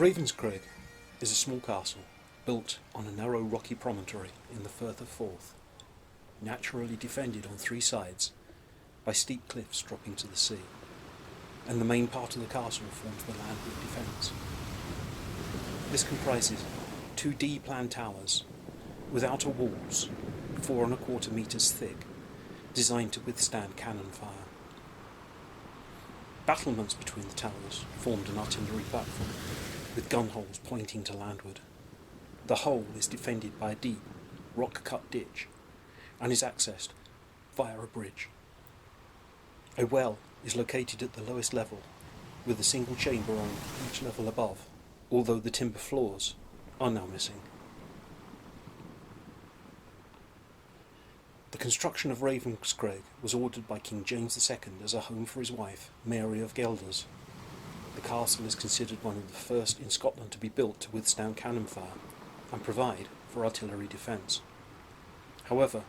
Ravenscraig is a small castle built on a narrow rocky promontory in the Firth of Forth, naturally defended on three sides by steep cliffs dropping to the sea, and the main part of the castle forms the landward defence. This comprises two D-plan towers with outer walls 4¼ metres thick, designed to withstand cannon fire. Battlements between the towers formed an artillery platform, with gun holes pointing to landward. The whole is defended by a deep, rock-cut ditch, and is accessed via a bridge. A well is located at the lowest level, with a single chamber on each level above, although the timber floors are now missing. The construction of Ravenscraig was ordered by King James II as a home for his wife, Mary of Guelders. The castle is considered one of the first in Scotland to be built to withstand cannon fire and provide for artillery defence. However,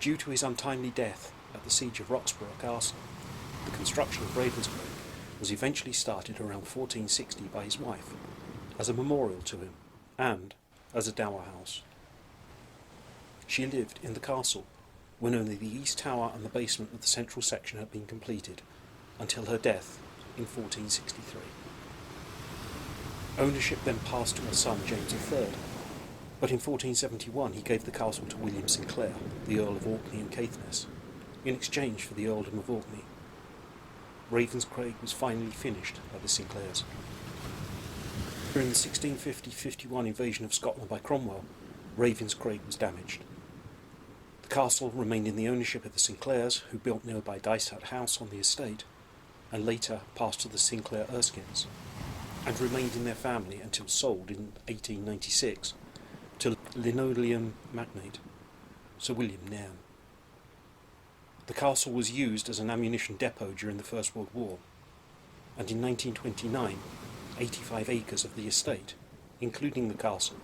due to his untimely death at the siege of Roxburgh Castle, the construction of Ravenscraig was eventually started around 1460 by his wife, as a memorial to him and as a dower house. She lived in the castle when only the east tower and the basement of the central section had been completed, until her death in 1463. Ownership then passed to her son James III, but in 1471 he gave the castle to William Sinclair, the Earl of Orkney and Caithness, in exchange for the Earldom of Orkney. Ravenscraig was finally finished by the Sinclairs. During the 1650-51 invasion of Scotland by Cromwell, Ravenscraig was damaged. The castle remained in the ownership of the Sinclairs, who built nearby Dysart House on the estate, and later passed to the Sinclair Erskines, and remained in their family until sold in 1896 to linoleum magnate Sir William Nairn. The castle was used as an ammunition depot during the First World War, and in 1929 85 acres of the estate, including the castle,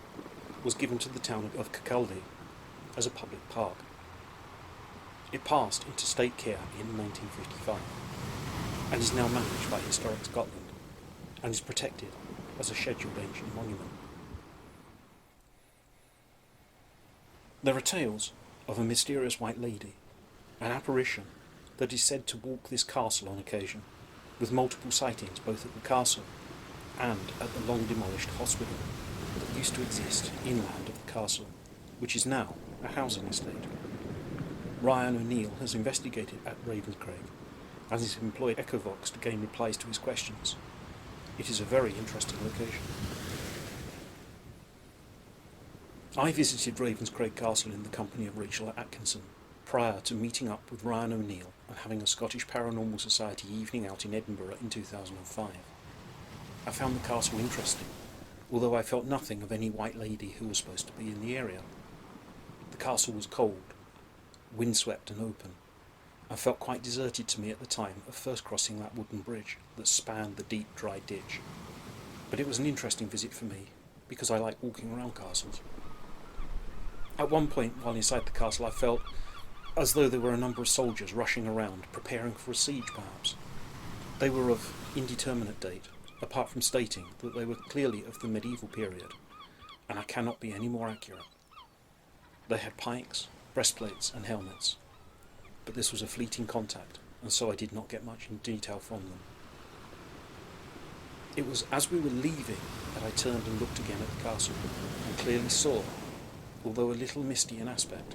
was given to the town of Kirkcaldy as a public park. It passed into state care in 1955 and is now managed by Historic Scotland and is protected as a scheduled ancient monument. There are tales of a mysterious white lady, an apparition that is said to walk this castle on occasion, with multiple sightings both at the castle and at the long-demolished hospital that used to exist inland of the castle, which is now a housing estate. Ryan O'Neill has investigated at Ravenscraig and has employed Echovox to gain replies to his questions. It is a very interesting location. I visited Ravenscraig Castle in the company of Rachel Atkinson prior to meeting up with Ryan O'Neill and having a Scottish Paranormal Society evening out in Edinburgh in 2005. I found the castle interesting, although I felt nothing of any white lady who was supposed to be in the area. The castle was cold, windswept and open, and felt quite deserted to me at the time of first crossing that wooden bridge that spanned the deep dry ditch. But it was an interesting visit for me, because I like walking around castles. At one point while inside the castle I felt as though there were a number of soldiers rushing around, preparing for a siege perhaps. They were of indeterminate date, apart from stating that they were clearly of the medieval period, and I cannot be any more accurate. They had pikes, breastplates and helmets, but this was a fleeting contact, and so I did not get much in detail from them. It was as we were leaving that I turned and looked again at the castle, and clearly saw, although a little misty in aspect,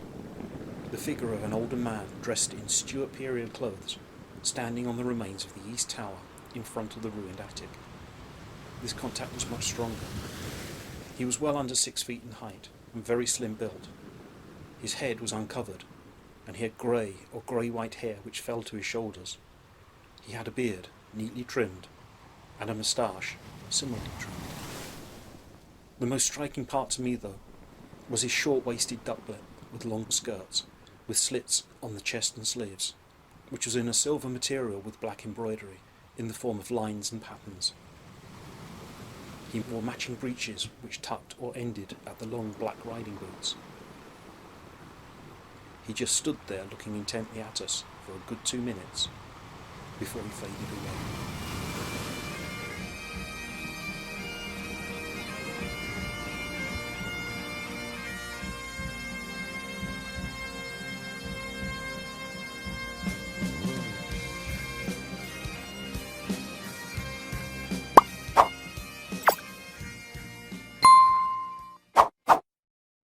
the figure of an older man dressed in Stuart period clothes, standing on the remains of the east tower in front of the ruined attic. This contact was much stronger. He was well under 6 feet in height and very slim built. His head was uncovered, and he had grey or grey-white hair which fell to his shoulders. He had a beard, neatly trimmed, and a moustache, similarly trimmed. The most striking part to me, though, was his short-waisted doublet with long skirts, with slits on the chest and sleeves, which was in a silver material with black embroidery in the form of lines and patterns. He wore matching breeches which tucked or ended at the long black riding boots. He just stood there looking intently at us for a good 2 minutes before he faded away.